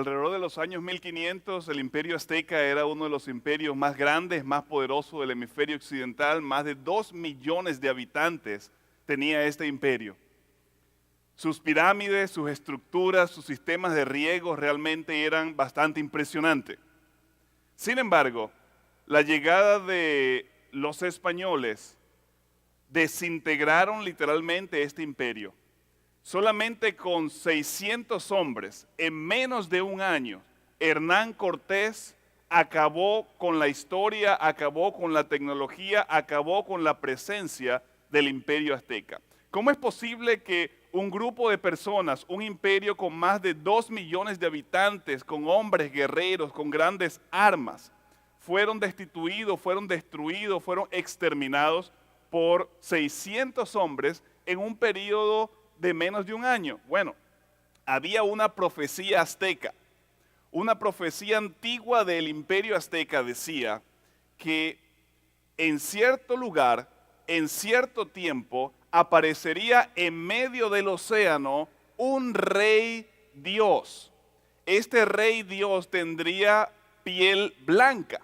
alrededor de los años 1500, el imperio azteca era uno de los imperios más grandes, más poderosos del hemisferio occidental. Más de 2 millones de habitantes tenía este imperio. Sus pirámides, sus estructuras, sus sistemas de riego realmente eran bastante impresionantes. Sin embargo, la llegada de los españoles desintegraron literalmente este imperio. Solamente con 600 hombres, en menos de un año, Hernán Cortés acabó con la historia, acabó con la tecnología, acabó con la presencia del imperio azteca. ¿Cómo es posible que un grupo de personas, un imperio con más de 2 millones de habitantes, con hombres guerreros, con grandes armas, fueron destituidos, fueron destruidos, fueron exterminados por 600 hombres en un periodo de menos de un año? Bueno, había una profecía azteca, una profecía antigua del imperio azteca decía que en cierto lugar, en cierto tiempo, aparecería en medio del océano un rey Dios. Este rey Dios tendría piel blanca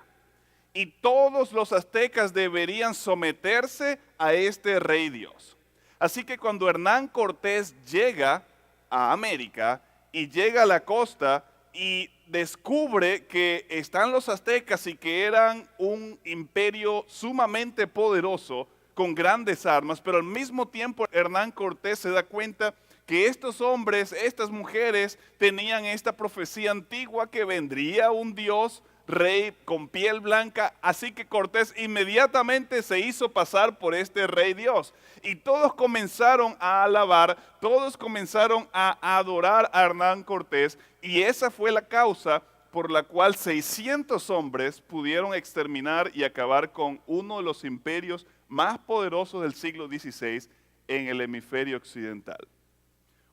y todos los aztecas deberían someterse a este rey Dios. Así que cuando Hernán Cortés llega a América y llega a la costa y descubre que están los aztecas y que eran un imperio sumamente poderoso con grandes armas, pero al mismo tiempo Hernán Cortés se da cuenta que estos hombres, estas mujeres tenían esta profecía antigua que vendría un Dios rey con piel blanca, así que Cortés inmediatamente se hizo pasar por este rey Dios. Y todos comenzaron a alabar, todos comenzaron a adorar a Hernán Cortés, y esa fue la causa por la cual 600 hombres pudieron exterminar y acabar con uno de los imperios más poderosos del siglo XVI en el hemisferio occidental.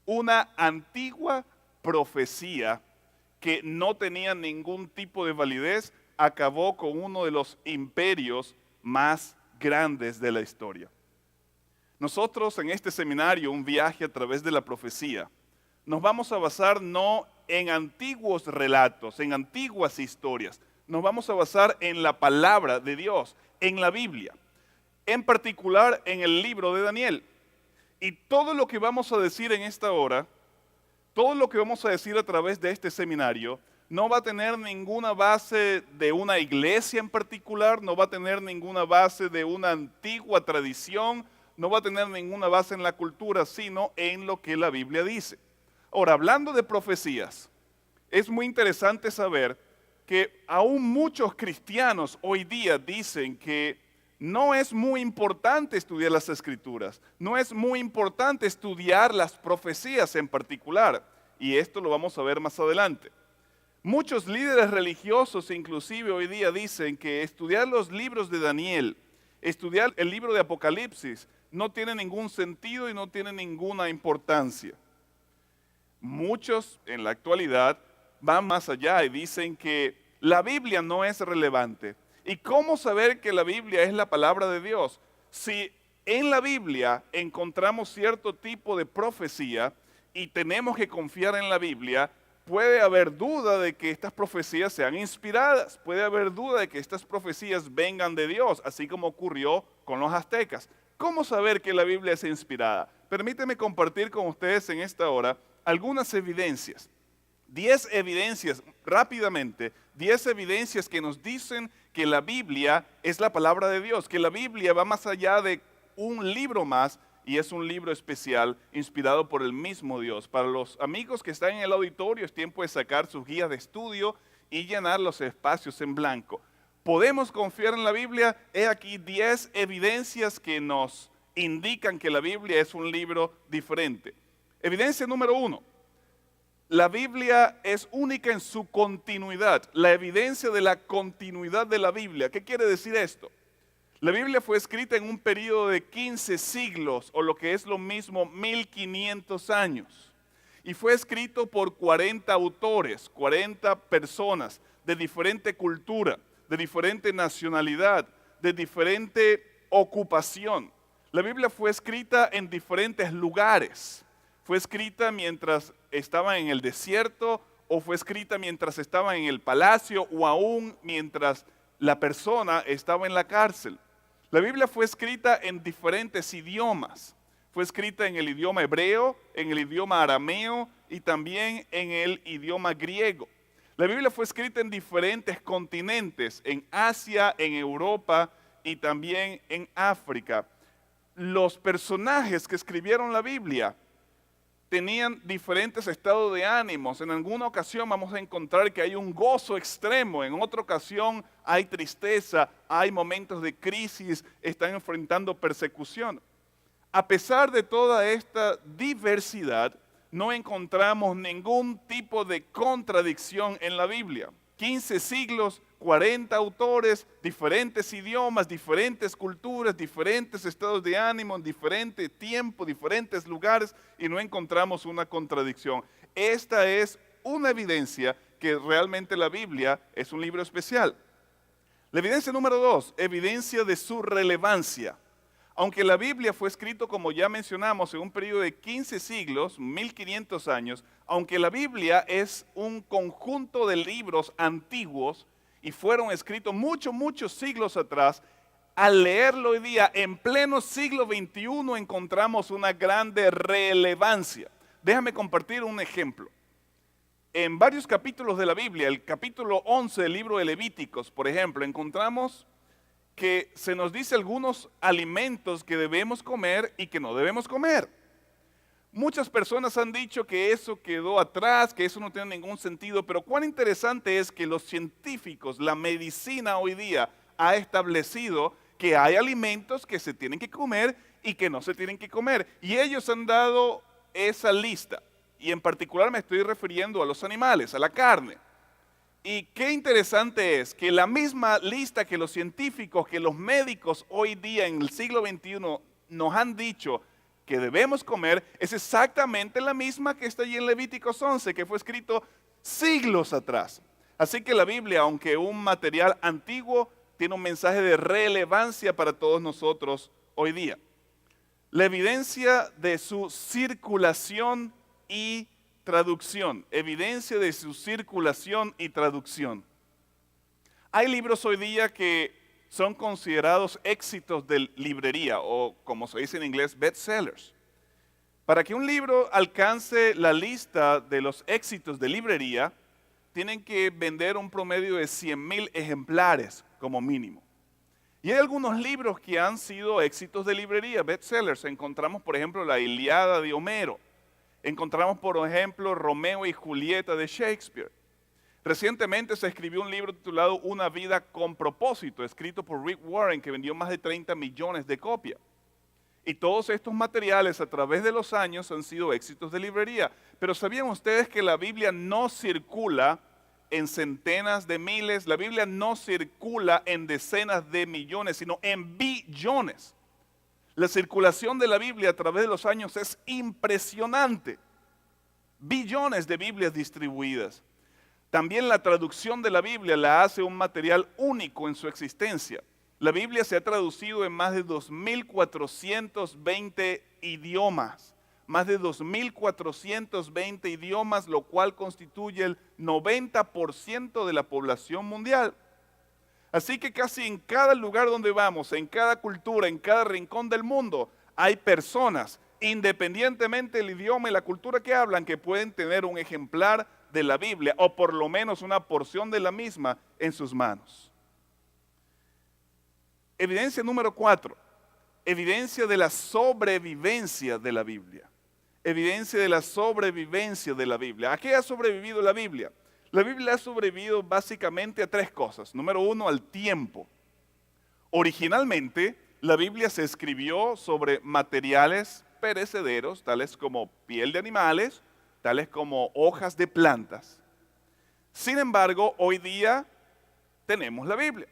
Una antigua profecía que no tenía ningún tipo de validez, acabó con uno de los imperios más grandes de la historia. Nosotros en este seminario, un viaje a través de la profecía, nos vamos a basar no en antiguos relatos, en antiguas historias, nos vamos a basar en la palabra de Dios, en la Biblia, en particular en el libro de Daniel. Y todo lo que vamos a decir en esta hora, todo lo que vamos a decir a través de este seminario no va a tener ninguna base de una iglesia en particular, no va a tener ninguna base de una antigua tradición, no va a tener ninguna base en la cultura, sino en lo que la Biblia dice. Ahora, hablando de profecías, es muy interesante saber que aún muchos cristianos hoy día dicen que no es muy importante estudiar las Escrituras, no es muy importante estudiar las profecías en particular, y esto lo vamos a ver más adelante. Muchos líderes religiosos inclusive hoy día dicen que estudiar los libros de Daniel, estudiar el libro de Apocalipsis, no tiene ningún sentido y no tiene ninguna importancia. Muchos en la actualidad van más allá y dicen que la Biblia no es relevante. ¿Y cómo saber que la Biblia es la palabra de Dios? Si en la Biblia encontramos cierto tipo de profecía y tenemos que confiar en la Biblia, puede haber duda de que estas profecías sean inspiradas, puede haber duda de que estas profecías vengan de Dios, así como ocurrió con los aztecas. ¿Cómo saber que la Biblia es inspirada? Permíteme compartir con ustedes en esta hora algunas evidencias. 10 evidencias, rápidamente, 10 evidencias que nos dicen que la Biblia es la palabra de Dios, que la Biblia va más allá de un libro más y es un libro especial inspirado por el mismo Dios. Para los amigos que están en el auditorio, es tiempo de sacar sus guías de estudio y llenar los espacios en blanco. ¿Podemos confiar en la Biblia? He aquí 10 evidencias que nos indican que la Biblia es un libro diferente. Evidencia número 1. La Biblia es única en su continuidad, la evidencia de la continuidad de la Biblia. ¿Qué quiere decir esto? La Biblia fue escrita en un periodo de 15 siglos, o lo que es lo mismo, 1500 años. Y fue escrito por 40 autores, 40 personas de diferente cultura, de diferente nacionalidad, de diferente ocupación. La Biblia fue escrita en diferentes lugares. Fue escrita mientras estaban en el desierto, o fue escrita mientras estaba en el palacio o aún mientras la persona estaba en la cárcel. La Biblia fue escrita en diferentes idiomas. Fue escrita en el idioma hebreo, en el idioma arameo y también en el idioma griego. La Biblia fue escrita en diferentes continentes, en Asia, en Europa y también en África. Los personajes que escribieron la Biblia tenían diferentes estados de ánimos. En alguna ocasión vamos a encontrar que hay un gozo extremo, en otra ocasión hay tristeza, hay momentos de crisis, están enfrentando persecución. A pesar de toda esta diversidad, no encontramos ningún tipo de contradicción en la Biblia. 15 siglos, 40 autores, diferentes idiomas, diferentes culturas, diferentes estados de ánimo, diferente tiempo, diferentes lugares, y no encontramos una contradicción. Esta es una evidencia que realmente la Biblia es un libro especial. La evidencia número 2, evidencia de su relevancia. Aunque la Biblia fue escrito, como ya mencionamos, en un periodo de 15 siglos, 1500 años, aunque la Biblia es un conjunto de libros antiguos y fueron escritos muchos siglos atrás, al leerlo hoy día, en pleno siglo XXI, encontramos una grande relevancia. Déjame compartir un ejemplo. En varios capítulos de la Biblia, el capítulo 11 del libro de Levíticos, por ejemplo, encontramos que se nos dice algunos alimentos que debemos comer y que no debemos comer. Muchas personas han dicho que eso quedó atrás, que eso no tiene ningún sentido, pero cuán interesante es que los científicos, la medicina hoy día ha establecido que hay alimentos que se tienen que comer y que no se tienen que comer. Y ellos han dado esa lista. Y en particular me estoy refiriendo a los animales, a la carne. Y qué interesante es que la misma lista que los científicos, que los médicos hoy día en el siglo XXI nos han dicho que debemos comer, es exactamente la misma que está allí en Levíticos 11, que fue escrito siglos atrás. Así que la Biblia, aunque un material antiguo, tiene un mensaje de relevancia para todos nosotros hoy día. La evidencia de su circulación y traducción, evidencia de su circulación y traducción. Hay libros hoy día que son considerados éxitos de librería o, como se dice en inglés, bestsellers. Para que un libro alcance la lista de los éxitos de librería, tienen que vender un promedio de 100,000 ejemplares como mínimo. Y hay algunos libros que han sido éxitos de librería, bestsellers. Encontramos, por ejemplo, la Ilíada de Homero. Encontramos, por ejemplo, Romeo y Julieta de Shakespeare. Recientemente se escribió un libro titulado Una vida con propósito, escrito por Rick Warren, que vendió más de 30 millones de copias. Y todos estos materiales a través de los años han sido éxitos de librería. Pero ¿sabían ustedes que la Biblia no circula en centenas de miles? La Biblia no circula en decenas de millones, sino en billones. La circulación de la Biblia a través de los años es impresionante. Billones de Biblias distribuidas. También la traducción de la Biblia la hace un material único en su existencia. La Biblia se ha traducido en más de 2.420 idiomas. Más de 2.420 idiomas, lo cual constituye el 90% de la población mundial. Así que casi en cada lugar donde vamos, en cada cultura, en cada rincón del mundo, hay personas, independientemente del idioma y la cultura que hablan, que pueden tener un ejemplar de la Biblia, o por lo menos una porción de la misma en sus manos. Evidencia número 4, evidencia de la sobrevivencia de la Biblia. Evidencia de la sobrevivencia de la Biblia. ¿A qué ha sobrevivido la Biblia? La Biblia ha sobrevivido básicamente a 3 cosas. Número 1, al tiempo. Originalmente, la Biblia se escribió sobre materiales perecederos, tales como piel de animales, tales como hojas de plantas. Sin embargo, hoy día tenemos la Biblia.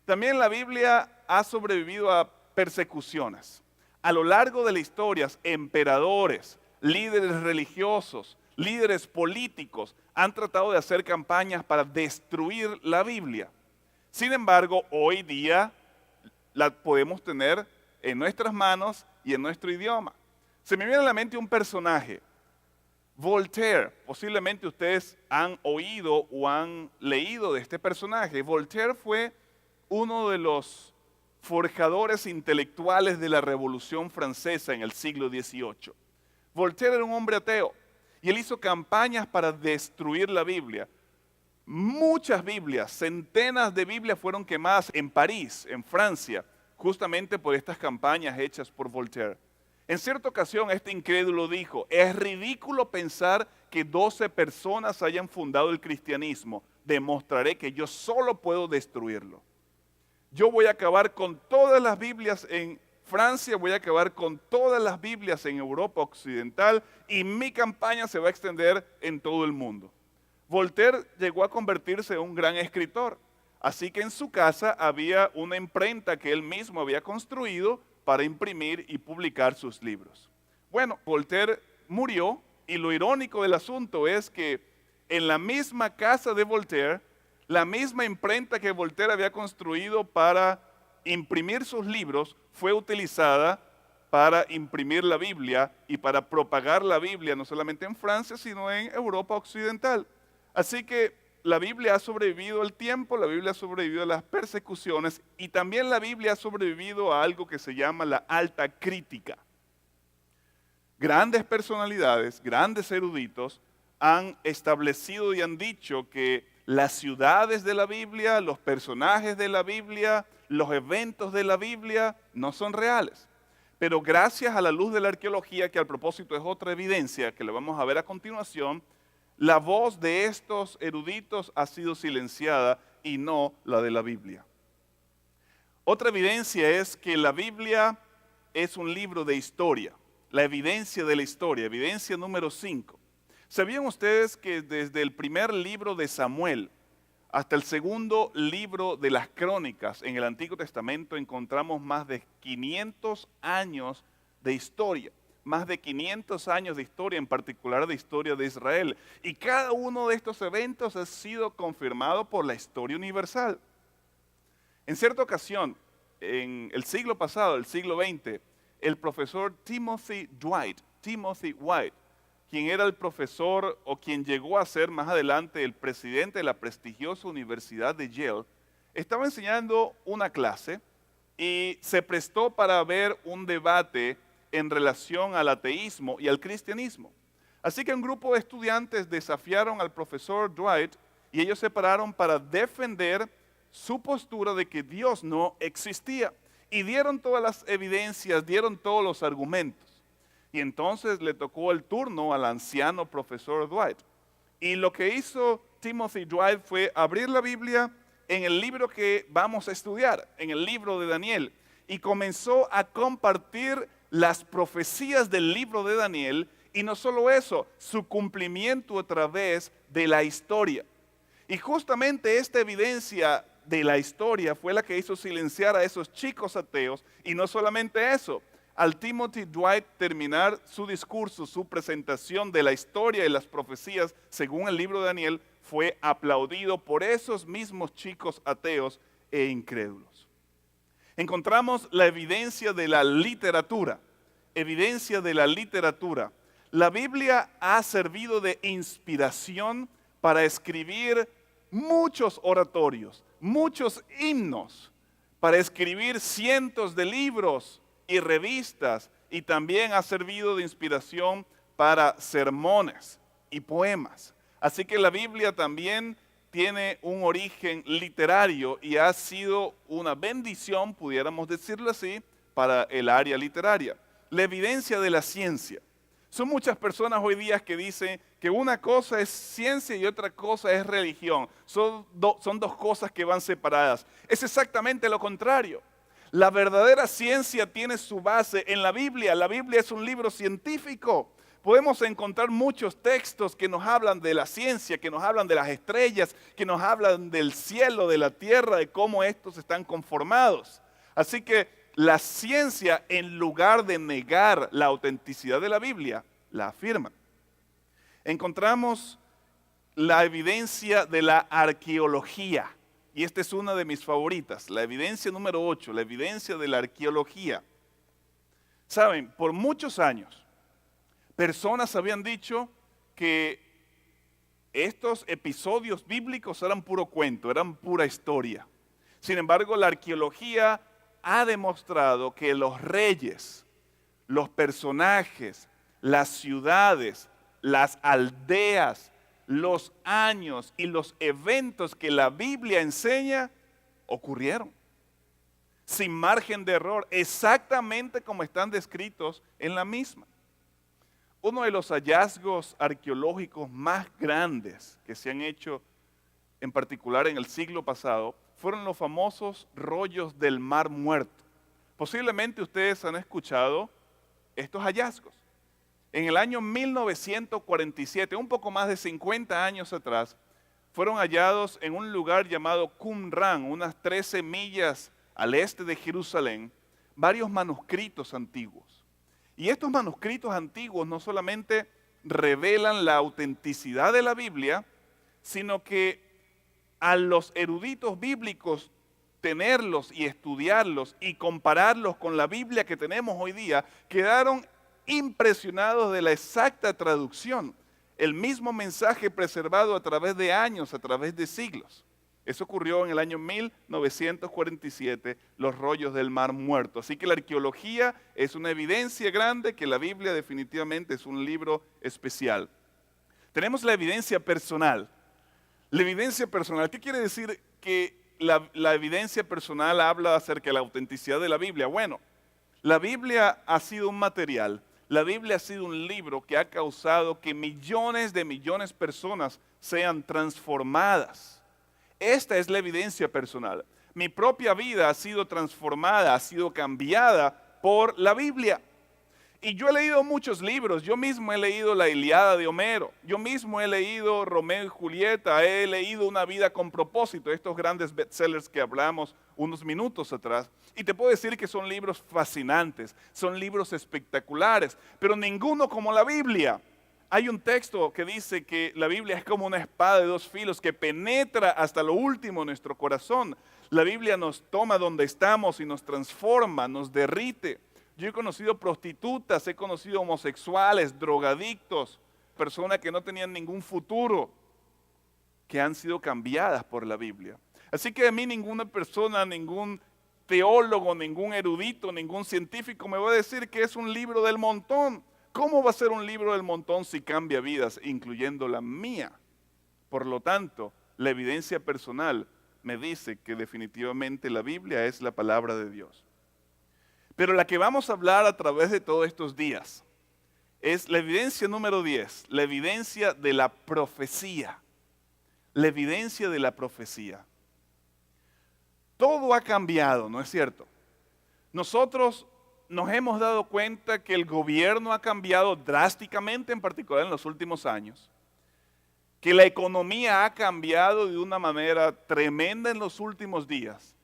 También la Biblia ha sobrevivido a persecuciones. A lo largo de la historia, emperadores, líderes religiosos, líderes políticos han tratado de hacer campañas para destruir la Biblia. Sin embargo, hoy día la podemos tener en nuestras manos y en nuestro idioma. Se me viene a la mente un personaje. Voltaire, posiblemente ustedes han oído o han leído de este personaje. Voltaire fue uno de los forjadores intelectuales de la Revolución Francesa en el siglo XVIII. Voltaire era un hombre ateo y él hizo campañas para destruir la Biblia. Muchas Biblias, centenas de Biblias fueron quemadas en París, en Francia, justamente por estas campañas hechas por Voltaire. En cierta ocasión este incrédulo dijo: es ridículo pensar que 12 personas hayan fundado el cristianismo. Demostraré que yo solo puedo destruirlo. Yo voy a acabar con todas las Biblias en Francia, voy a acabar con todas las Biblias en Europa Occidental y mi campaña se va a extender en todo el mundo. Voltaire llegó a convertirse en un gran escritor, así que en su casa había una imprenta que él mismo había construido para imprimir y publicar sus libros. Bueno, Voltaire murió y lo irónico del asunto es que en la misma casa de Voltaire, la misma imprenta que Voltaire había construido para imprimir sus libros fue utilizada para imprimir la Biblia y para propagar la Biblia no solamente en Francia, sino en Europa Occidental. Así que la Biblia ha sobrevivido al tiempo, la Biblia ha sobrevivido a las persecuciones y también la Biblia ha sobrevivido a algo que se llama la alta crítica. Grandes personalidades, grandes eruditos han establecido y han dicho que las ciudades de la Biblia, los personajes de la Biblia, los eventos de la Biblia no son reales. Pero gracias a la luz de la arqueología, que al propósito es otra evidencia que le vamos a ver a continuación, la voz de estos eruditos ha sido silenciada y no la de la Biblia. Otra evidencia es que la Biblia es un libro de historia, la evidencia de la historia, evidencia número 5. ¿Sabían ustedes que desde el primer libro de Samuel hasta el segundo libro de las Crónicas en el Antiguo Testamento encontramos más de 500 años de historia? Más de 500 años de historia, en particular de historia de Israel. Y cada uno de estos eventos ha sido confirmado por la historia universal. En cierta ocasión, en el siglo pasado, el siglo XX, el profesor Timothy White, quien era el profesor o quien llegó a ser más adelante el presidente de la prestigiosa Universidad de Yale, estaba enseñando una clase y se prestó para ver un debate en relación al ateísmo y al cristianismo. Así que un grupo de estudiantes desafiaron al profesor Dwight y ellos se pararon para defender su postura de que Dios no existía. Y dieron todas las evidencias, dieron todos los argumentos. Y entonces le tocó el turno al anciano profesor Dwight. Y lo que hizo Timothy Dwight fue abrir la Biblia en el libro que vamos a estudiar, en el libro de Daniel. Y comenzó a compartir las profecías del libro de Daniel, y no solo eso, su cumplimiento a través de la historia. Y justamente esta evidencia de la historia fue la que hizo silenciar a esos chicos ateos, y no solamente eso, al Timothy Dwight terminar su discurso, su presentación de la historia y las profecías según el libro de Daniel, fue aplaudido por esos mismos chicos ateos e incrédulos. Encontramos la evidencia de la literatura. Evidencia de la literatura. La Biblia ha servido de inspiración para escribir muchos oratorios, muchos himnos, para escribir cientos de libros y revistas, y también ha servido de inspiración para sermones y poemas. Así que la Biblia también tiene un origen literario y ha sido una bendición, pudiéramos decirlo así, para el área literaria. La evidencia de la ciencia. Son muchas personas hoy día que dicen que una cosa es ciencia y otra cosa es religión. Son dos cosas que van separadas. Es exactamente lo contrario. La verdadera ciencia tiene su base en la Biblia. La Biblia es un libro científico. Podemos encontrar muchos textos que nos hablan de la ciencia, que nos hablan de las estrellas, que nos hablan del cielo, de la tierra, de cómo estos están conformados. Así que la ciencia, en lugar de negar la autenticidad de la Biblia, la afirma. Encontramos la evidencia de la arqueología, y esta es una de mis favoritas, la evidencia número 8, la evidencia de la arqueología. Saben, por muchos años, personas habían dicho que estos episodios bíblicos eran puro cuento, eran pura historia. Sin embargo, la arqueología ha demostrado que los reyes, los personajes, las ciudades, las aldeas, los años y los eventos que la Biblia enseña ocurrieron. Sin margen de error, exactamente como están descritos en la misma. Uno de los hallazgos arqueológicos más grandes que se han hecho, en particular en el siglo pasado, fueron los famosos rollos del Mar Muerto. Posiblemente ustedes han escuchado estos hallazgos. En el año 1947, un poco más de 50 años atrás, fueron hallados en un lugar llamado Qumran, unas 13 millas al este de Jerusalén, varios manuscritos antiguos. Y estos manuscritos antiguos no solamente revelan la autenticidad de la Biblia, sino que a los eruditos bíblicos tenerlos y estudiarlos y compararlos con la Biblia que tenemos hoy día, quedaron impresionados de la exacta traducción, el mismo mensaje preservado a través de años, a través de siglos. Eso ocurrió en el año 1947, los rollos del Mar Muerto. Así que la arqueología es una evidencia grande que la Biblia definitivamente es un libro especial. Tenemos la evidencia personal. La evidencia personal, ¿qué quiere decir que la evidencia personal habla acerca de la autenticidad de la Biblia? Bueno, la Biblia ha sido un material, la Biblia ha sido un libro que ha causado que millones de personas sean transformadas. Esta es la evidencia personal. Mi propia vida ha sido transformada, ha sido cambiada por la Biblia. Y yo he leído muchos libros, yo mismo he leído la Ilíada de Homero, yo mismo he leído Romeo y Julieta, he leído Una vida con propósito, estos grandes bestsellers que hablamos unos minutos atrás. Y te puedo decir que son libros fascinantes, son libros espectaculares, pero ninguno como la Biblia. Hay un texto que dice que la Biblia es como una espada de dos filos que penetra hasta lo último en nuestro corazón. La Biblia nos toma donde estamos y nos transforma, nos derrite. Yo he conocido prostitutas, he conocido homosexuales, drogadictos, personas que no tenían ningún futuro, que han sido cambiadas por la Biblia. Así que a mí ninguna persona, ningún teólogo, ningún erudito, ningún científico me va a decir que es un libro del montón. ¿Cómo va a ser un libro del montón si cambia vidas, incluyendo la mía? Por lo tanto, la evidencia personal me dice que definitivamente la Biblia es la palabra de Dios. Pero la que vamos a hablar a través de todos estos días es la evidencia número 10, la evidencia de la profecía. La evidencia de la profecía. Todo ha cambiado, ¿no es cierto? Nosotros nos hemos dado cuenta que el gobierno ha cambiado drásticamente, en particular en los últimos años, que la economía ha cambiado de una manera tremenda en los últimos días,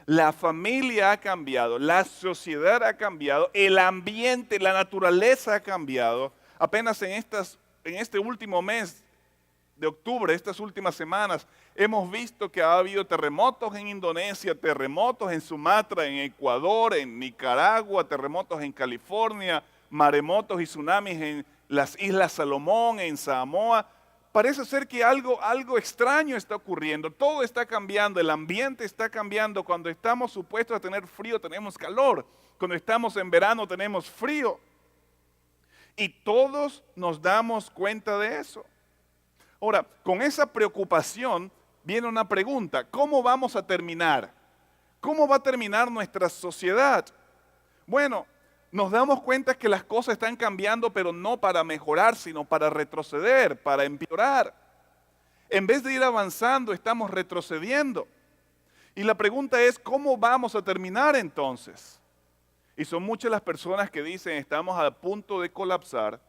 la familia ha cambiado, la sociedad ha cambiado, el ambiente, la naturaleza ha cambiado. Apenas en este último mes de octubre, estas últimas semanas, hemos visto que ha habido terremotos en Indonesia, terremotos en Sumatra, en Ecuador, en Nicaragua, terremotos en California, maremotos y tsunamis en las Islas Salomón, en Samoa. Parece ser que algo extraño está ocurriendo, todo está cambiando, el ambiente está cambiando. Cuando estamos supuestos a tener frío, tenemos calor. Cuando estamos en verano, tenemos frío. Y todos nos damos cuenta de eso. Ahora, con esa preocupación viene una pregunta: ¿cómo vamos a terminar? ¿Cómo va a terminar nuestra sociedad? Bueno, nos damos cuenta que las cosas están cambiando, pero no para mejorar, sino para retroceder, para empeorar. En vez de ir avanzando, estamos retrocediendo. Y la pregunta es, ¿cómo vamos a terminar entonces? Y son muchas las personas que dicen, estamos a punto de colapsar.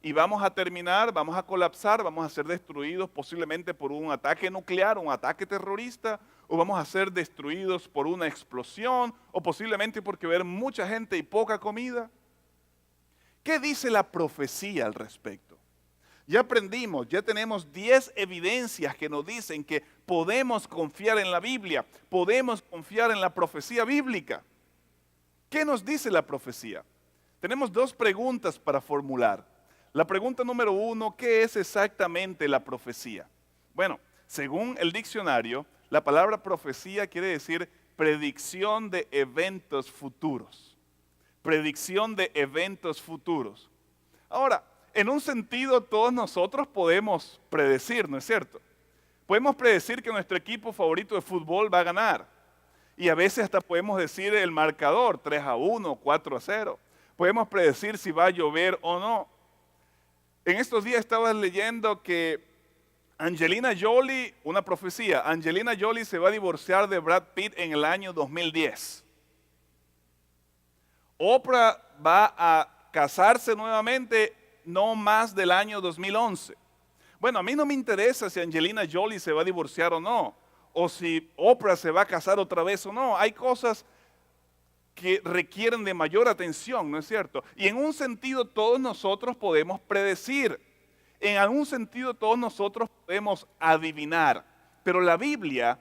Y vamos a terminar, vamos a colapsar, vamos a ser destruidos posiblemente por un ataque nuclear, un ataque terrorista, o vamos a ser destruidos por una explosión, o posiblemente porque va a haber mucha gente y poca comida. ¿Qué dice la profecía al respecto? Ya aprendimos, ya tenemos 10 evidencias que nos dicen que podemos confiar en la Biblia, podemos confiar en la profecía bíblica. ¿Qué nos dice la profecía? Tenemos 2 preguntas para formular. La pregunta número 1, ¿qué es exactamente la profecía? Bueno, según el diccionario, la palabra profecía quiere decir predicción de eventos futuros. Predicción de eventos futuros. Ahora, en un sentido todos nosotros podemos predecir, ¿no es cierto? Podemos predecir que nuestro equipo favorito de fútbol va a ganar. Y a veces hasta podemos decir el marcador, 3-1, 4-0. Podemos predecir si va a llover o no. En estos días estaba leyendo que Angelina Jolie, una profecía, Angelina Jolie se va a divorciar de Brad Pitt en el año 2010. Oprah va a casarse nuevamente no más del año 2011. Bueno, a mí no me interesa si Angelina Jolie se va a divorciar o no, o si Oprah se va a casar otra vez o no. Hay cosas que requieren de mayor atención, ¿no es cierto? Y en un sentido todos nosotros podemos predecir. En algún sentido todos nosotros podemos adivinar. Pero la Biblia,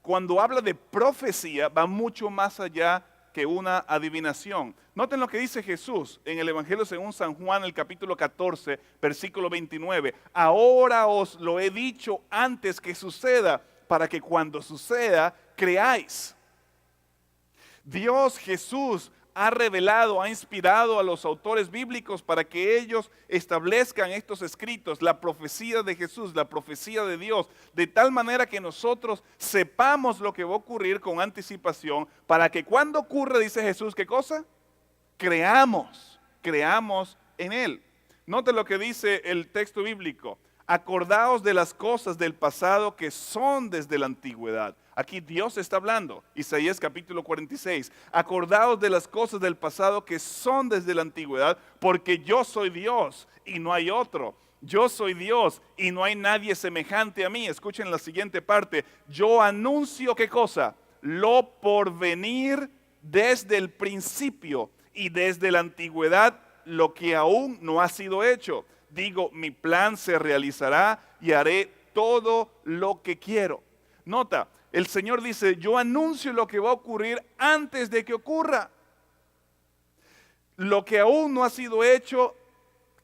cuando habla de profecía, va mucho más allá que una adivinación. Noten lo que dice Jesús en el Evangelio según San Juan, el capítulo 14, versículo 29. Ahora os lo he dicho antes que suceda, para que cuando suceda, creáis. Dios, Jesús, ha revelado, ha inspirado a los autores bíblicos para que ellos establezcan estos escritos, la profecía de Jesús, la profecía de Dios, de tal manera que nosotros sepamos lo que va a ocurrir con anticipación, para que cuando ocurra, dice Jesús, ¿qué cosa? Creamos en Él. Note lo que dice el texto bíblico. Acordaos de las cosas del pasado que son desde la antigüedad. Aquí Dios está hablando, Isaías capítulo 46. Acordaos de las cosas del pasado que son desde la antigüedad, porque yo soy Dios y no hay otro. Yo soy Dios y no hay nadie semejante a mí. Escuchen la siguiente parte. Yo anuncio, ¿qué cosa? Lo por venir desde el principio y desde la antigüedad, lo que aún no ha sido hecho. Digo, mi plan se realizará y haré todo lo que quiero. Nota, el Señor dice, yo anuncio lo que va a ocurrir antes de que ocurra. Lo que aún no ha sido hecho,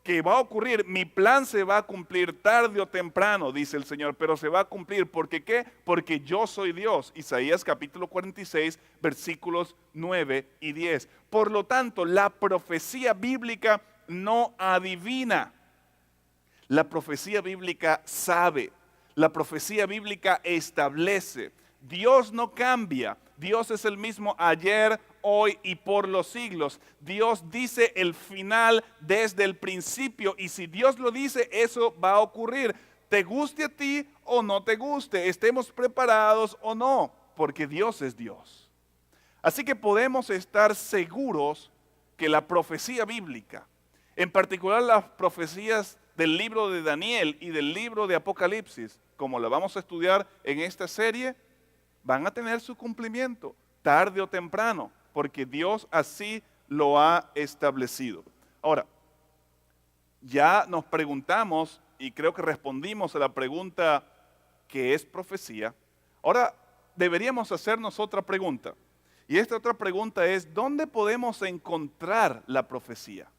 que va a ocurrir, mi plan se va a cumplir tarde o temprano, dice el Señor, pero se va a cumplir. ¿Por qué qué? Porque yo soy Dios. Isaías capítulo 46, versículos 9 y 10. Por lo tanto, la profecía bíblica no adivina. La profecía bíblica sabe, la profecía bíblica establece. Dios no cambia, Dios es el mismo ayer, hoy y por los siglos. Dios dice el final desde el principio y si Dios lo dice, eso va a ocurrir. Te guste a ti o no te guste, estemos preparados o no, porque Dios es Dios. Así que podemos estar seguros que la profecía bíblica, en particular las profecías del libro de Daniel y del libro de Apocalipsis, como lo vamos a estudiar en esta serie, van a tener su cumplimiento, tarde o temprano, porque Dios así lo ha establecido. Ahora, ya nos preguntamos, y creo que respondimos a la pregunta ¿qué es profecía? Ahora deberíamos hacernos otra pregunta, y esta otra pregunta es, ¿dónde podemos encontrar la profecía?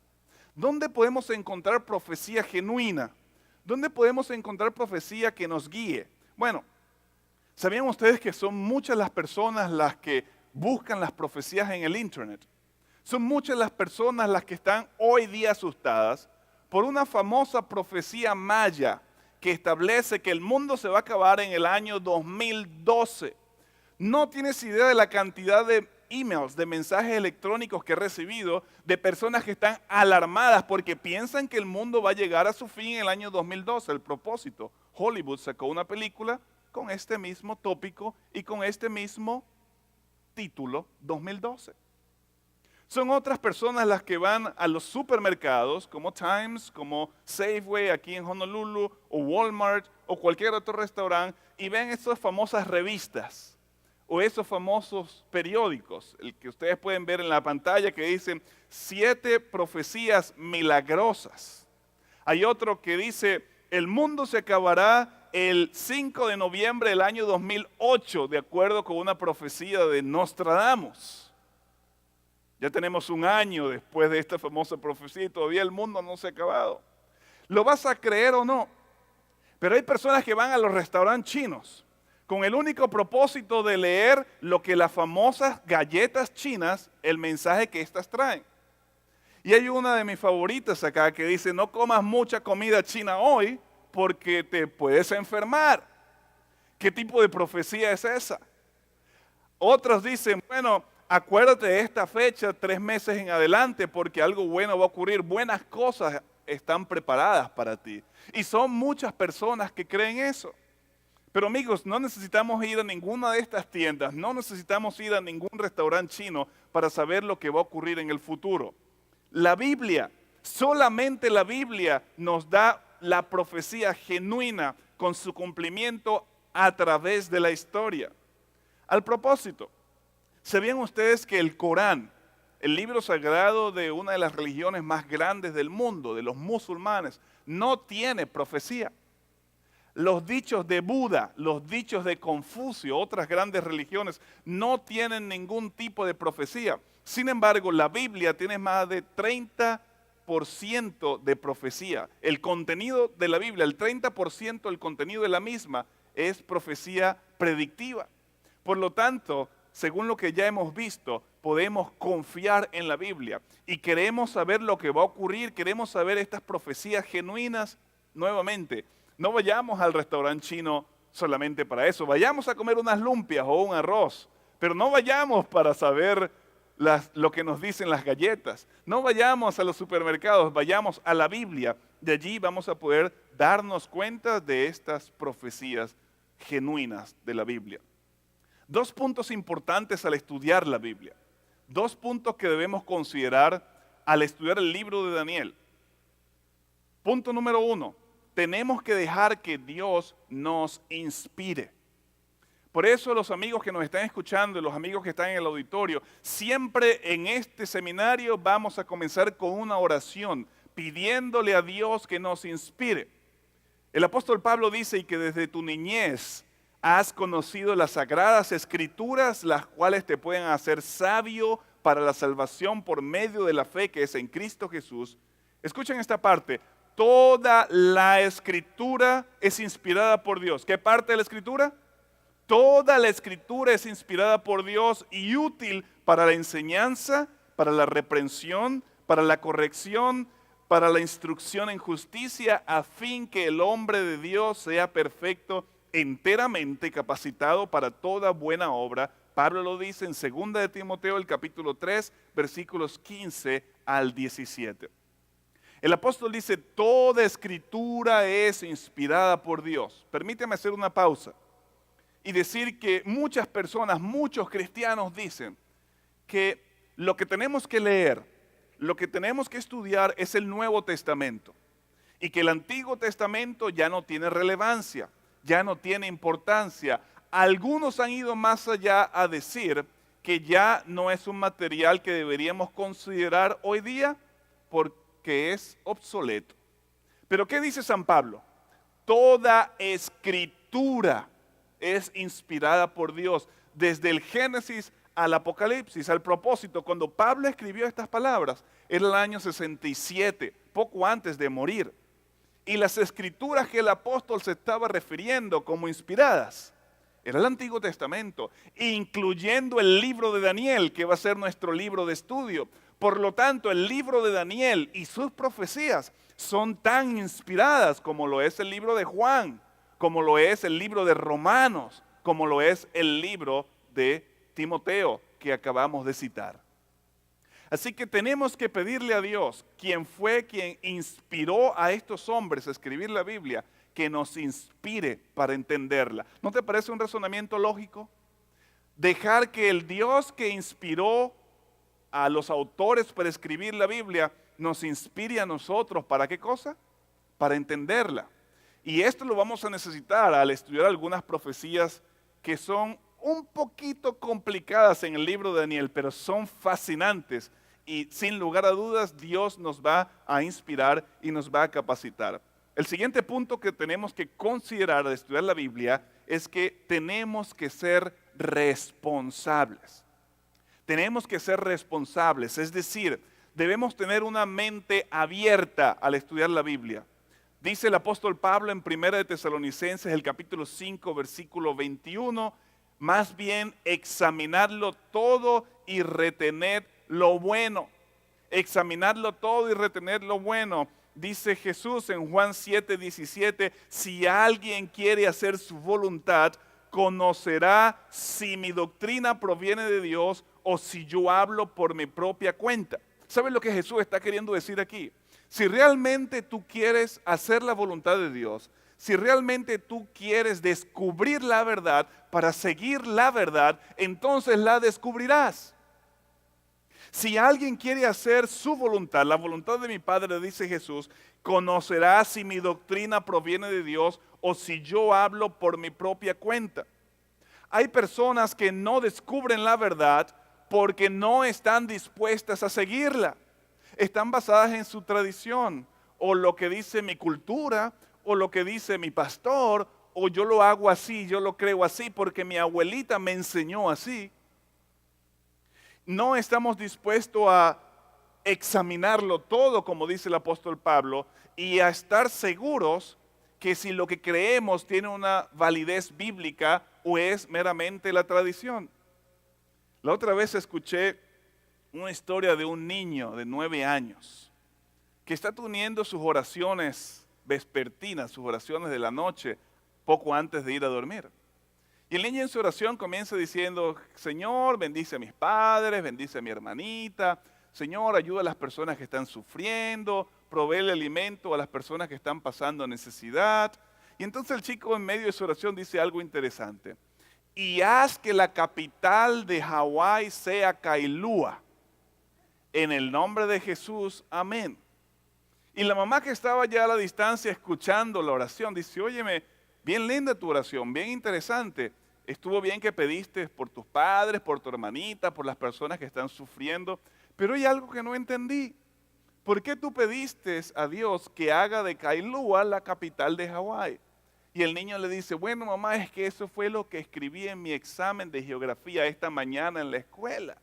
¿Dónde podemos encontrar profecía genuina? ¿Dónde podemos encontrar profecía que nos guíe? Bueno, ¿sabían ustedes que son muchas las personas las que buscan las profecías en el internet? Son muchas las personas las que están hoy día asustadas por una famosa profecía maya que establece que el mundo se va a acabar en el año 2012. No tienes idea de la cantidad de emails, de mensajes electrónicos que he recibido de personas que están alarmadas porque piensan que el mundo va a llegar a su fin en el año 2012. El propósito, Hollywood sacó una película con este mismo tópico y con este mismo título, 2012. Son otras personas las que van a los supermercados como Times, como Safeway aquí en Honolulu, o Walmart, o cualquier otro restaurante, y ven estas famosas revistas o esos famosos periódicos, el que ustedes pueden ver en la pantalla que dicen 7 profecías milagrosas. Hay otro que dice, el mundo se acabará el 5 de noviembre del año 2008, de acuerdo con una profecía de Nostradamus. Ya tenemos un año después de esta famosa profecía y todavía el mundo no se ha acabado. ¿Lo vas a creer o no? Pero hay personas que van a los restaurantes chinos con el único propósito de leer lo que las famosas galletas chinas, el mensaje que estas traen. Y hay una de mis favoritas acá que dice, no comas mucha comida china hoy porque te puedes enfermar. ¿Qué tipo de profecía es esa? Otros dicen, bueno, acuérdate de esta fecha 3 meses en adelante porque algo bueno va a ocurrir, buenas cosas están preparadas para ti. Y son muchas personas que creen eso. Pero amigos, no necesitamos ir a ninguna de estas tiendas, no necesitamos ir a ningún restaurante chino para saber lo que va a ocurrir en el futuro. La Biblia, solamente la Biblia nos da la profecía genuina con su cumplimiento a través de la historia. Al propósito, ¿sabían ustedes que el Corán, el libro sagrado de una de las religiones más grandes del mundo, de los musulmanes, no tiene profecía? Los dichos de Buda, los dichos de Confucio, otras grandes religiones, no tienen ningún tipo de profecía. Sin embargo, la Biblia tiene más de 30% de profecía. El contenido de la Biblia, el 30% del contenido de la misma es profecía predictiva. Por lo tanto, según lo que ya hemos visto, podemos confiar en la Biblia y queremos saber lo que va a ocurrir, queremos saber estas profecías genuinas nuevamente. No vayamos al restaurante chino solamente para eso, vayamos a comer unas lumpias o un arroz, pero no vayamos para saber lo que nos dicen las galletas. No vayamos a los supermercados, vayamos a la Biblia. De allí vamos a poder darnos cuenta de estas profecías genuinas de la Biblia. 2 puntos importantes al estudiar la Biblia. 2 puntos que debemos considerar al estudiar el libro de Daniel. Punto número 1. Tenemos que dejar que Dios nos inspire. Por eso los amigos que nos están escuchando y los amigos que están en el auditorio, siempre en este seminario vamos a comenzar con una oración pidiéndole a Dios que nos inspire. El apóstol Pablo dice, y que desde tu niñez has conocido las sagradas escrituras, las cuales te pueden hacer sabio para la salvación por medio de la fe que es en Cristo Jesús. Escuchen esta parte. Toda la escritura es inspirada por Dios. ¿Qué parte de la escritura? Toda la escritura es inspirada por Dios y útil para la enseñanza, para la reprensión, para la corrección, para la instrucción en justicia, a fin que el hombre de Dios sea perfecto, enteramente capacitado para toda buena obra. Pablo lo dice en 2 de Timoteo, el capítulo 3, versículos 15 al 17. El apóstol dice, toda escritura es inspirada por Dios. Permíteme hacer una pausa y decir que muchas personas, muchos cristianos dicen que lo que tenemos que leer, lo que tenemos que estudiar es el Nuevo Testamento y que el Antiguo Testamento ya no tiene relevancia, ya no tiene importancia. Algunos han ido más allá a decir que ya no es un material que deberíamos considerar hoy día porque es obsoleto. Pero ¿qué dice San Pablo? Toda escritura es inspirada por Dios, desde el Génesis al Apocalipsis. Al propósito, cuando Pablo escribió estas palabras, era el año 67, poco antes de morir. Y las escrituras que el apóstol se estaba refiriendo como inspiradas, era el Antiguo Testamento, incluyendo el libro de Daniel, que va a ser nuestro libro de estudio. Por lo tanto, el libro de Daniel y sus profecías son tan inspiradas como lo es el libro de Juan, como lo es el libro de Romanos, como lo es el libro de Timoteo que acabamos de citar. Así que tenemos que pedirle a Dios, quien fue quien inspiró a estos hombres a escribir la Biblia, que nos inspire para entenderla. ¿No te parece un razonamiento lógico? Dejar que el Dios que inspiró a los autores para escribir la Biblia nos inspire a nosotros. ¿Para qué cosa? Para entenderla. Y esto lo vamos a necesitar al estudiar algunas profecías que son un poquito complicadas en el libro de Daniel, pero son fascinantes y sin lugar a dudas Dios nos va a inspirar y nos va a capacitar. El siguiente punto que tenemos que considerar al estudiar la Biblia es que tenemos que ser responsables. Tenemos que ser responsables, es decir, debemos tener una mente abierta al estudiar la Biblia. Dice el apóstol Pablo en 1 de Tesalonicenses, el capítulo 5, versículo 21, más bien examinadlo todo y retened lo bueno. Examinadlo todo y retener lo bueno. Dice Jesús en Juan 7:17, si alguien quiere hacer su voluntad, conocerá si mi doctrina proviene de Dios o si yo hablo por mi propia cuenta. ¿Sabes lo que Jesús está queriendo decir aquí? Si realmente tú quieres hacer la voluntad de Dios, si realmente tú quieres descubrir la verdad para seguir la verdad, entonces la descubrirás. Si alguien quiere hacer su voluntad, la voluntad de mi Padre, dice Jesús, conocerá si mi doctrina proviene de Dios o si yo hablo por mi propia cuenta. Hay personas que no descubren la verdad porque no están dispuestas a seguirla. Están basadas en su tradición, o lo que dice mi cultura, o lo que dice mi pastor, o yo lo hago así, yo lo creo así porque mi abuelita me enseñó así. No estamos dispuestos a examinarlo todo, como dice el apóstol Pablo, y a estar seguros que si lo que creemos tiene una validez bíblica o es meramente la tradición. La otra vez escuché una historia de un niño de 9 años que está teniendo sus oraciones vespertinas, sus oraciones de la noche, poco antes de ir a dormir. Y el niño en su oración comienza diciendo, Señor, bendice a mis padres, bendice a mi hermanita, Señor, ayuda a las personas que están sufriendo, provee el alimento a las personas que están pasando necesidad. Y entonces el chico en medio de su oración dice algo interesante. Y haz que la capital de Hawái sea Kailua. En el nombre de Jesús, amén. Y la mamá que estaba ya a la distancia escuchando la oración dice, óyeme, bien linda tu oración, bien interesante. Estuvo bien que pediste por tus padres, por tu hermanita, por las personas que están sufriendo, pero hay algo que no entendí. ¿Por qué tú pediste a Dios que haga de Kailua la capital de Hawái? Y el niño le dice, bueno mamá, es que eso fue lo que escribí en mi examen de geografía esta mañana en la escuela.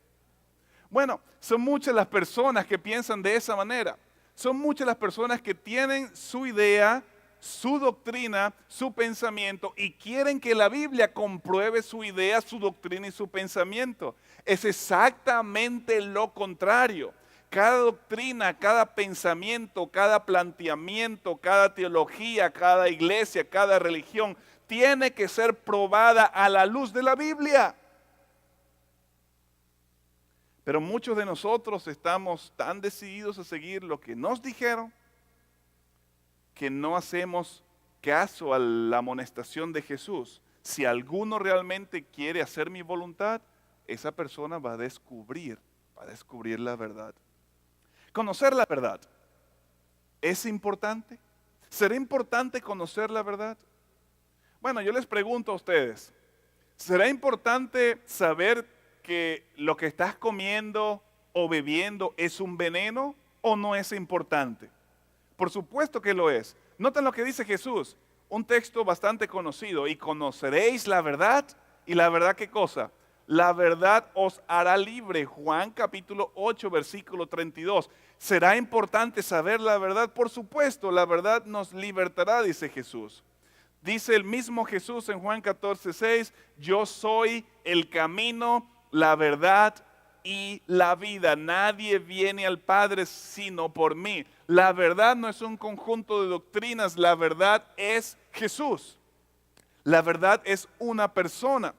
Bueno, son muchas las personas que piensan de esa manera. Son muchas las personas que tienen su idea, su doctrina, su pensamiento y quieren que la Biblia compruebe su idea, su doctrina y su pensamiento. Es exactamente lo contrario. Cada doctrina, cada pensamiento, cada planteamiento, cada teología, cada iglesia, cada religión tiene que ser probada a la luz de la Biblia. Pero muchos de nosotros estamos tan decididos a seguir lo que nos dijeron que no hacemos caso a la amonestación de Jesús. Si alguno realmente quiere hacer mi voluntad, esa persona va a descubrir la verdad. Conocer la verdad, ¿es importante? ¿Será importante conocer la verdad? Bueno, yo les pregunto a ustedes, ¿será importante saber que lo que estás comiendo o bebiendo es un veneno o no es importante? Por supuesto que lo es. Noten lo que dice Jesús, un texto bastante conocido, y conoceréis la verdad, y la verdad ¿qué cosa? La verdad os hará libre. Juan capítulo 8 versículo 32. ¿Será importante saber la verdad? Por supuesto, la verdad nos libertará, dice Jesús. Dice el mismo Jesús en Juan 14:6, yo soy el camino, la verdad y la vida. Nadie viene al Padre sino por mí. La verdad no es un conjunto de doctrinas, la verdad es Jesús. La verdad es una persona.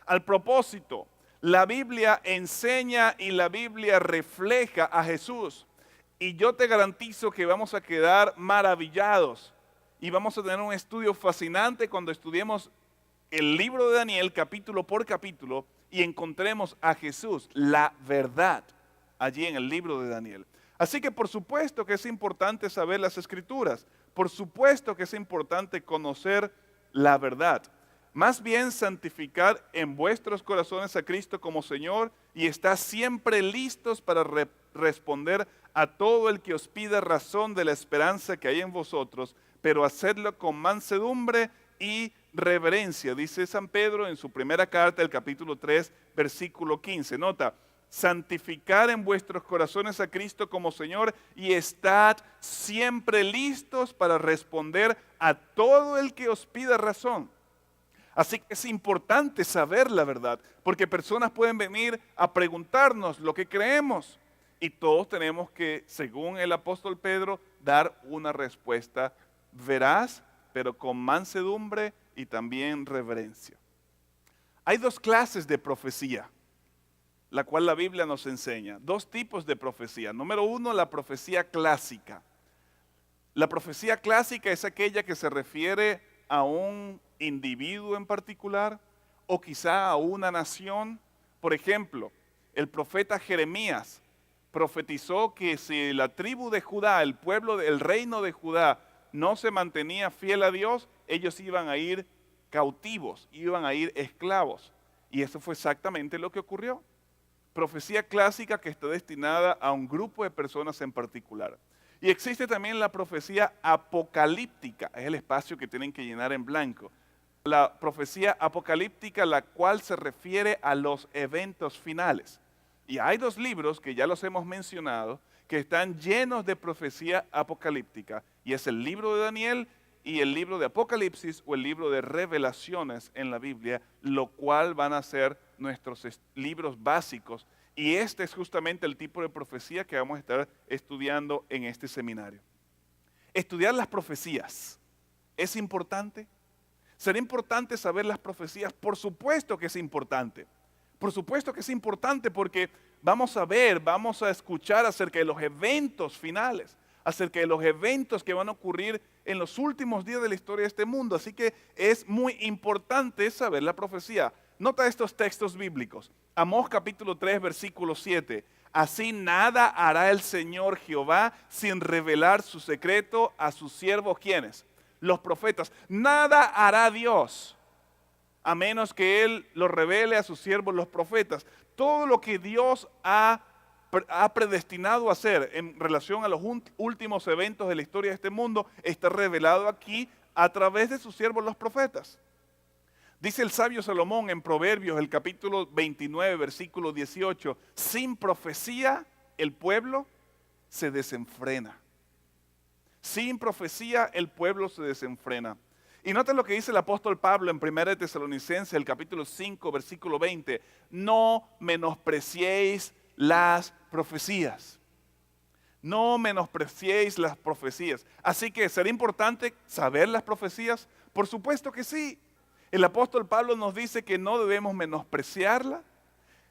Al propósito, la Biblia enseña y la Biblia refleja a Jesús. Y yo te garantizo que vamos a quedar maravillados y vamos a tener un estudio fascinante cuando estudiemos el libro de Daniel capítulo por capítulo y encontremos a Jesús, la verdad, allí en el libro de Daniel. Así que por supuesto que es importante saber las Escrituras, por supuesto que es importante conocer la verdad. Más bien santificar en vuestros corazones a Cristo como Señor y estar siempre listos para responder a todo el que os pida razón de la esperanza que hay en vosotros, pero hacerlo con mansedumbre y reverencia, dice San Pedro en su primera carta, el capítulo 3, versículo 15. Nota, santificar en vuestros corazones a Cristo como Señor y estad siempre listos para responder a todo el que os pida razón. Así que es importante saber la verdad, porque personas pueden venir a preguntarnos lo que creemos y todos tenemos que, según el apóstol Pedro, dar una respuesta veraz, pero con mansedumbre y también reverencia. Hay dos clases de profecía, la cual la Biblia nos enseña. Dos tipos de profecía. Número uno, la profecía clásica. La profecía clásica es aquella que se refiere a un individuo en particular o quizá a una nación. Por ejemplo, el profeta Jeremías profetizó que si la tribu de Judá, el pueblo, el reino de Judá, no se mantenía fiel a Dios, ellos iban a ir cautivos, iban a ir esclavos. Y eso fue exactamente lo que ocurrió. Profecía clásica que está destinada a un grupo de personas en particular. Y existe también la profecía apocalíptica, es el espacio que tienen que llenar en blanco. La profecía apocalíptica, la cual se refiere a los eventos finales. Y hay dos libros que ya los hemos mencionado, que están llenos de profecía apocalíptica, y es el libro de Daniel y el libro de Apocalipsis o el libro de Revelaciones en la Biblia, lo cual van a ser nuestros libros básicos. Y este es justamente el tipo de profecía que vamos a estar estudiando en este seminario. Estudiar las profecías, ¿es importante? ¿Será importante saber las profecías? Por supuesto que es importante. Por supuesto que es importante porque vamos a ver, vamos a escuchar acerca de los eventos finales, acerca de los eventos que van a ocurrir en los últimos días de la historia de este mundo. Así que es muy importante saber la profecía. Nota estos textos bíblicos. Amós capítulo 3, versículo 7. Así nada hará el Señor Jehová sin revelar su secreto a sus siervos, ¿quiénes? Los profetas. Nada hará Dios a menos que Él lo revele a sus siervos, los profetas. Todo lo que Dios ha predestinado a hacer en relación a los últimos eventos de la historia de este mundo está revelado aquí a través de sus siervos, los profetas. Dice el sabio Salomón en Proverbios, el capítulo 29, versículo 18, sin profecía el pueblo se desenfrena. Sin profecía el pueblo se desenfrena. Y noten lo que dice el apóstol Pablo en 1 Tesalonicenses, el capítulo 5, versículo 20. No menospreciéis las profecías. No menospreciéis las profecías. Así que, ¿será importante saber las profecías? Por supuesto que sí. El apóstol Pablo nos dice que no debemos menospreciarla.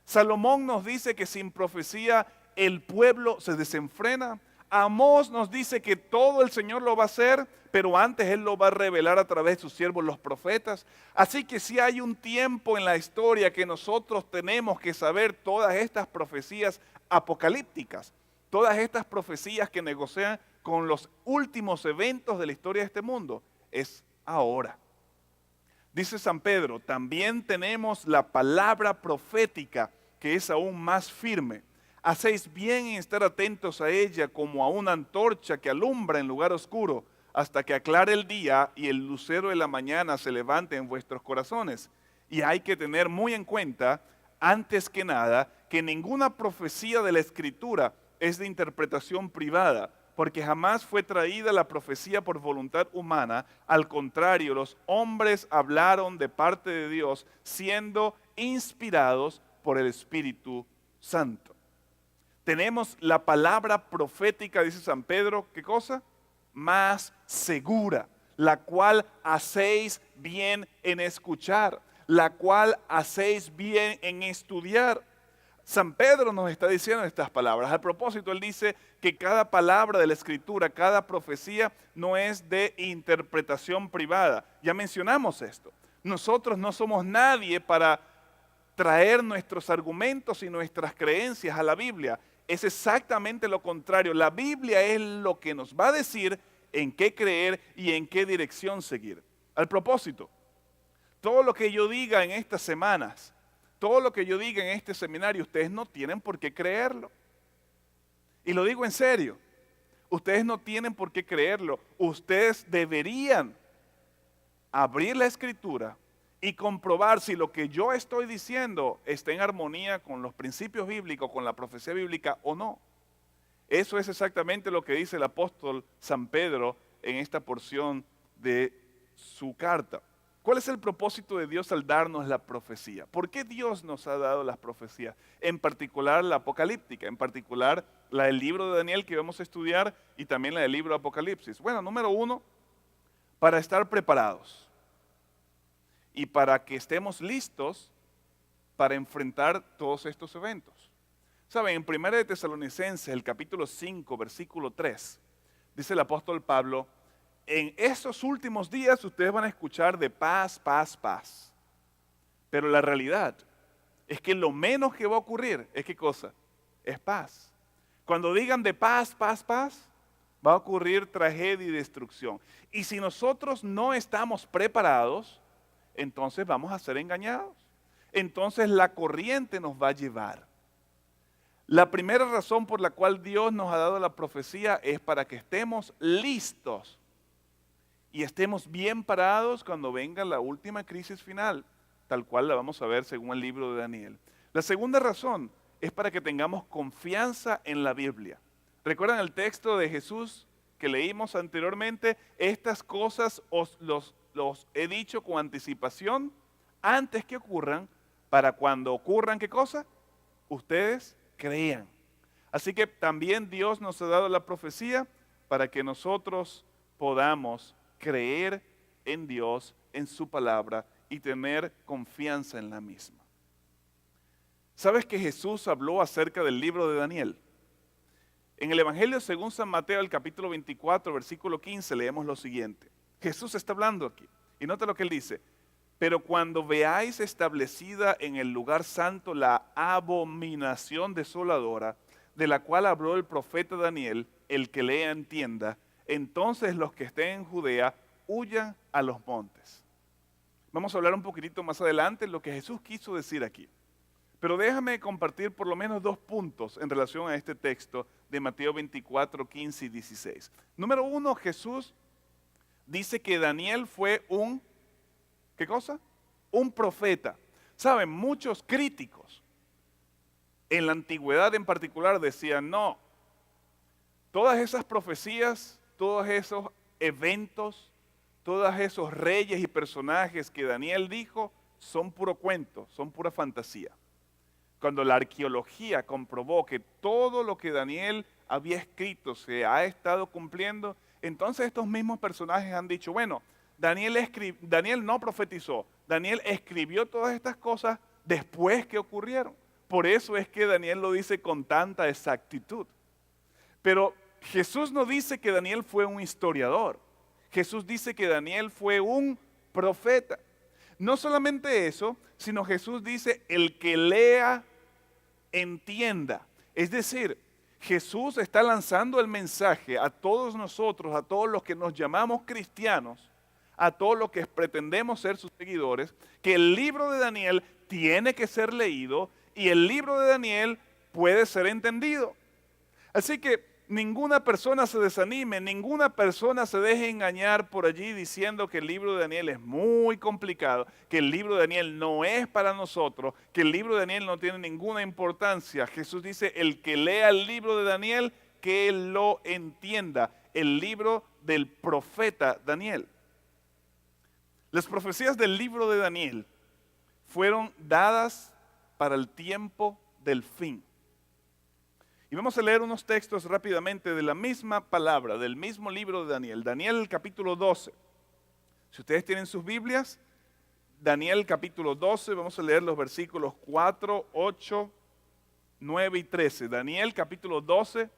Salomón nos dice que sin profecía el pueblo se desenfrena. Amós nos dice que todo el Señor lo va a hacer, pero antes Él lo va a revelar a través de sus siervos los profetas. Así que si hay un tiempo en la historia que nosotros tenemos que saber todas estas profecías apocalípticas, todas estas profecías que negocian con los últimos eventos de la historia de este mundo, es ahora. Dice San Pedro, también tenemos la palabra profética que es aún más firme. Hacéis bien en estar atentos a ella como a una antorcha que alumbra en lugar oscuro hasta que aclare el día y el lucero de la mañana se levante en vuestros corazones. Y hay que tener muy en cuenta, antes que nada, que ninguna profecía de la Escritura es de interpretación privada, porque jamás fue traída la profecía por voluntad humana. Al contrario, los hombres hablaron de parte de Dios, siendo inspirados por el Espíritu Santo. Tenemos la palabra profética, dice San Pedro, ¿qué cosa? Más segura, la cual hacéis bien en escuchar, la cual hacéis bien en estudiar. San Pedro nos está diciendo estas palabras. A propósito, él dice que cada palabra de la Escritura, cada profecía no es de interpretación privada. Ya mencionamos esto. Nosotros no somos nadie para traer nuestros argumentos y nuestras creencias a la Biblia. Es exactamente lo contrario. La Biblia es lo que nos va a decir en qué creer y en qué dirección seguir. Al propósito, todo lo que yo diga en estas semanas, todo lo que yo diga en este seminario, ustedes no tienen por qué creerlo. Y lo digo en serio. Ustedes no tienen por qué creerlo. Ustedes deberían abrir la Escritura y comprobar si lo que yo estoy diciendo está en armonía con los principios bíblicos, con la profecía bíblica o no. Eso es exactamente lo que dice el apóstol San Pedro en esta porción de su carta. ¿Cuál es el propósito de Dios al darnos la profecía? ¿Por qué Dios nos ha dado las profecías? En particular la apocalíptica, en particular la del libro de Daniel que vamos a estudiar y también la del libro de Apocalipsis. Bueno, número uno, para estar preparados y para que estemos listos para enfrentar todos estos eventos. Saben, en 1 de Tesalonicenses, el capítulo 5, versículo 3, dice el apóstol Pablo, en estos últimos días ustedes van a escuchar de paz, paz, paz. Pero la realidad es que lo menos que va a ocurrir es ¿qué cosa? Es paz. Cuando digan de paz, paz, paz, va a ocurrir tragedia y destrucción. Y si nosotros no estamos preparados, entonces vamos a ser engañados. Entonces la corriente nos va a llevar. La primera razón por la cual Dios nos ha dado la profecía es para que estemos listos y estemos bien parados cuando venga la última crisis final, tal cual la vamos a ver según el libro de Daniel. La segunda razón es para que tengamos confianza en la Biblia. ¿Recuerdan el texto de Jesús que leímos anteriormente? Estas cosas los he dicho con anticipación antes que ocurran, para cuando ocurran, ¿qué cosa? Ustedes crean. Así que también Dios nos ha dado la profecía para que nosotros podamos creer en Dios, en su palabra y tener confianza en la misma. ¿Sabes que Jesús habló acerca del libro de Daniel? En el Evangelio según San Mateo, el capítulo 24, versículo 15, leemos lo siguiente. Jesús está hablando aquí y nota lo que él dice. Pero cuando veáis establecida en el lugar santo la abominación desoladora, de la cual habló el profeta Daniel, el que lea entienda, entonces los que estén en Judea huyan a los montes. Vamos a hablar un poquitito más adelante lo que Jesús quiso decir aquí. Pero déjame compartir por lo menos 2 puntos en relación a este texto de Mateo 24, 15 y 16. Número 1, Jesús dice que Daniel fue un, ¿qué cosa? Un profeta. Saben, muchos críticos en la antigüedad en particular decían, no, todas esas profecías, todos esos eventos, todos esos reyes y personajes que Daniel dijo son puro cuento, son pura fantasía. Cuando la arqueología comprobó que todo lo que Daniel había escrito se ha estado cumpliendo, entonces estos mismos personajes han dicho, bueno, Daniel no profetizó, Daniel escribió todas estas cosas después que ocurrieron. Por eso es que Daniel lo dice con tanta exactitud. Pero Jesús no dice que Daniel fue un historiador. Jesús dice que Daniel fue un profeta. No solamente eso, sino Jesús dice, el que lea, entienda. Es decir, Jesús está lanzando el mensaje a todos nosotros, a todos los que nos llamamos cristianos, a todos los que pretendemos ser sus seguidores, que el libro de Daniel tiene que ser leído y el libro de Daniel puede ser entendido. Así que ninguna persona se desanime, ninguna persona se deje engañar por allí diciendo que el libro de Daniel es muy complicado, que el libro de Daniel no es para nosotros, que el libro de Daniel no tiene ninguna importancia. Jesús dice, el que lea el libro de Daniel, que lo entienda, el libro del profeta Daniel. Las profecías del libro de Daniel fueron dadas para el tiempo del fin. Y vamos a leer unos textos rápidamente de la misma palabra, del mismo libro de Daniel. Daniel capítulo 12. Si ustedes tienen sus Biblias, Daniel capítulo 12, vamos a leer los versículos 4, 8, 9 y 13. Daniel capítulo 12,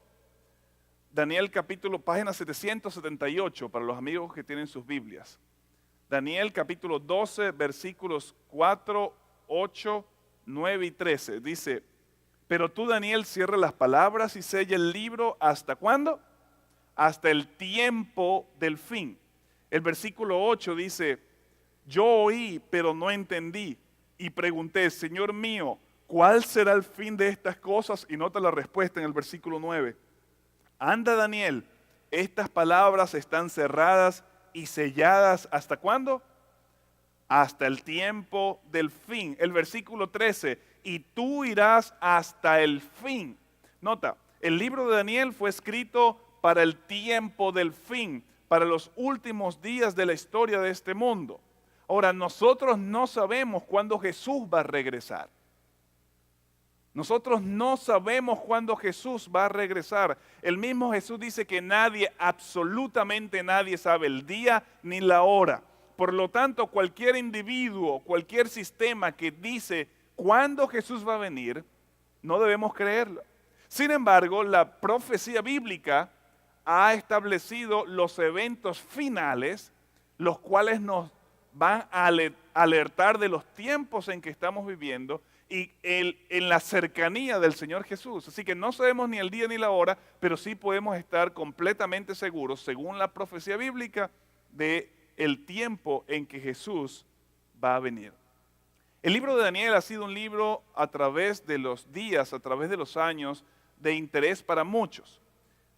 Daniel capítulo, página 778 para los amigos que tienen sus Biblias. Daniel capítulo 12, versículos 4, 8, 9 y 13. Dice, pero tú, Daniel, cierra las palabras y sella el libro, ¿hasta cuándo? Hasta el tiempo del fin. El versículo 8 dice, yo oí, pero no entendí, y pregunté, Señor mío, ¿cuál será el fin de estas cosas? Y nota la respuesta en el versículo 9. Anda, Daniel, estas palabras están cerradas y selladas, ¿hasta cuándo? hasta el tiempo del fin. El versículo 13, y tú irás hasta el fin. Nota, el libro de Daniel fue escrito para el tiempo del fin, para los últimos días de la historia de este mundo. Ahora, nosotros no sabemos cuándo Jesús va a regresar. Nosotros no sabemos cuándo Jesús va a regresar. El mismo Jesús dice que nadie, absolutamente nadie sabe el día ni la hora. Por lo tanto, cualquier individuo, cualquier sistema que dice cuándo Jesús va a venir, no debemos creerlo. Sin embargo, la profecía bíblica ha establecido los eventos finales, los cuales nos van a alertar de los tiempos en que estamos viviendo y en la cercanía del Señor Jesús. Así que no sabemos ni el día ni la hora, pero sí podemos estar completamente seguros, según la profecía bíblica, de el tiempo en que Jesús va a venir. El libro de Daniel ha sido un libro a través de los días, a través de los años, de interés para muchos.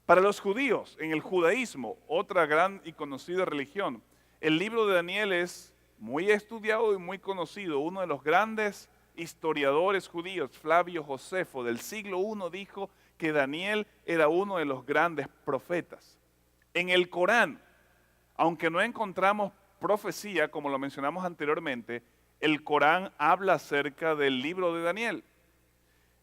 Para los judíos, en el judaísmo, otra gran y conocida religión, el libro de Daniel es muy estudiado y muy conocido. Uno de los grandes historiadores judíos, Flavio Josefo, del siglo I, dijo que Daniel era uno de los grandes profetas. En el Corán, aunque no encontramos profecía, como lo mencionamos anteriormente, el Corán habla acerca del libro de Daniel.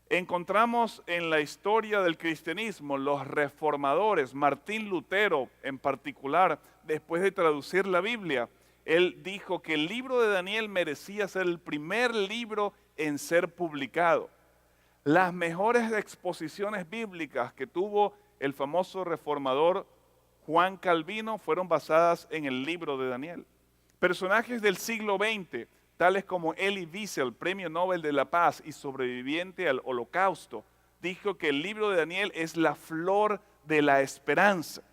Encontramos en la historia del cristianismo los reformadores, Martín Lutero en particular, después de traducir la Biblia, él dijo que el libro de Daniel merecía ser el primer libro en ser publicado. Las mejores exposiciones bíblicas que tuvo el famoso reformador Juan Calvino fueron basadas en el libro de Daniel. Personajes del siglo XX, tales como Elie Wiesel, Premio Nobel de la Paz y sobreviviente al Holocausto, dijo que el libro de Daniel es la flor de la esperanza.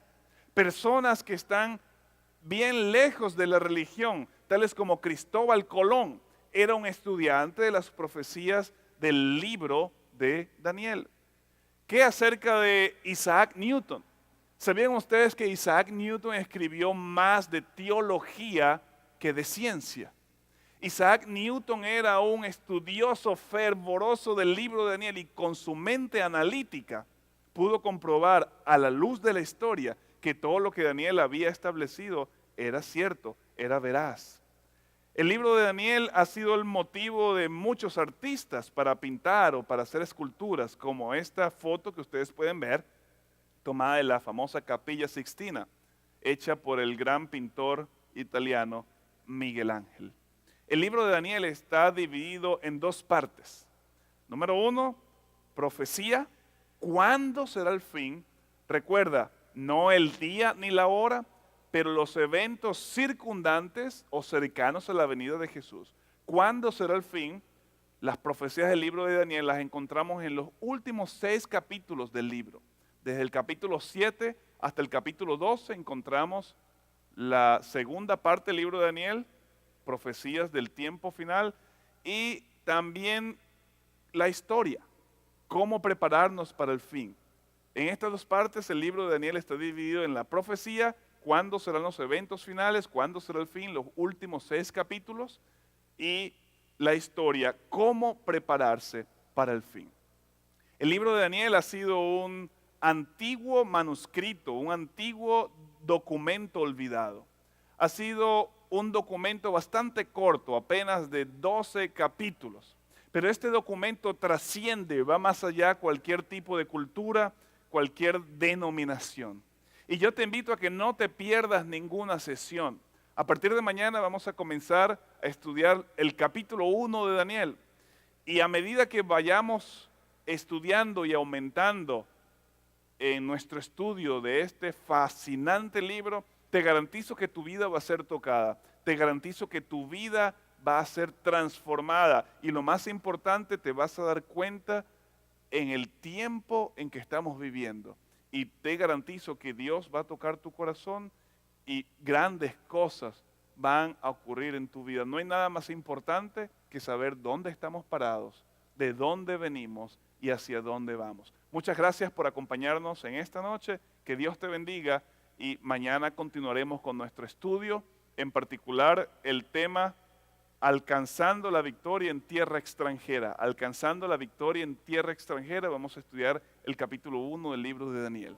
Personas que están bien lejos de la religión, tales como Cristóbal Colón, era un estudiante de las profecías del libro de Daniel. ¿Qué acerca de Isaac Newton? ¿Sabían ustedes que Isaac Newton escribió más de teología que de ciencia? Isaac Newton era un estudioso fervoroso del libro de Daniel y con su mente analítica pudo comprobar a la luz de la historia que todo lo que Daniel había establecido era cierto, era veraz. El libro de Daniel ha sido el motivo de muchos artistas para pintar o para hacer esculturas, como esta foto que ustedes pueden ver, tomada de la famosa Capilla Sixtina, hecha por el gran pintor italiano Miguel Ángel. El libro de Daniel está dividido en dos partes. Número 1, profecía. ¿Cuándo será el fin? Recuerda, no el día ni la hora, pero los eventos circundantes o cercanos a la venida de Jesús. ¿Cuándo será el fin? Las profecías del libro de Daniel las encontramos en los últimos 6 capítulos del libro. Desde el capítulo 7 hasta el capítulo 12 encontramos la segunda parte del libro de Daniel, profecías del tiempo final, y también la historia, cómo prepararnos para el fin. En estas dos partes el libro de Daniel está dividido en la profecía, cuándo serán los eventos finales, cuándo será el fin, los últimos 6 capítulos, y la historia, cómo prepararse para el fin. El libro de Daniel ha sido un antiguo manuscrito, un antiguo documento olvidado. Ha sido un documento bastante corto, apenas de 12 capítulos. Pero este documento trasciende, va más allá de cualquier tipo de cultura, cualquier denominación. Y yo te invito a que no te pierdas ninguna sesión. A partir de mañana vamos a comenzar a estudiar el capítulo 1 de Daniel. Y a medida que vayamos estudiando y aumentando en nuestro estudio de este fascinante libro, te garantizo que tu vida va a ser tocada, te garantizo que tu vida va a ser transformada y lo más importante, te vas a dar cuenta en el tiempo en que estamos viviendo. Y te garantizo que Dios va a tocar tu corazón y grandes cosas van a ocurrir en tu vida. No hay nada más importante que saber dónde estamos parados, de dónde venimos y hacia dónde vamos. Muchas gracias por acompañarnos en esta noche. Que Dios te bendiga y mañana continuaremos con nuestro estudio. En particular, el tema alcanzando la victoria en tierra extranjera. Alcanzando la victoria en tierra extranjera, vamos a estudiar el capítulo 1 del libro de Daniel.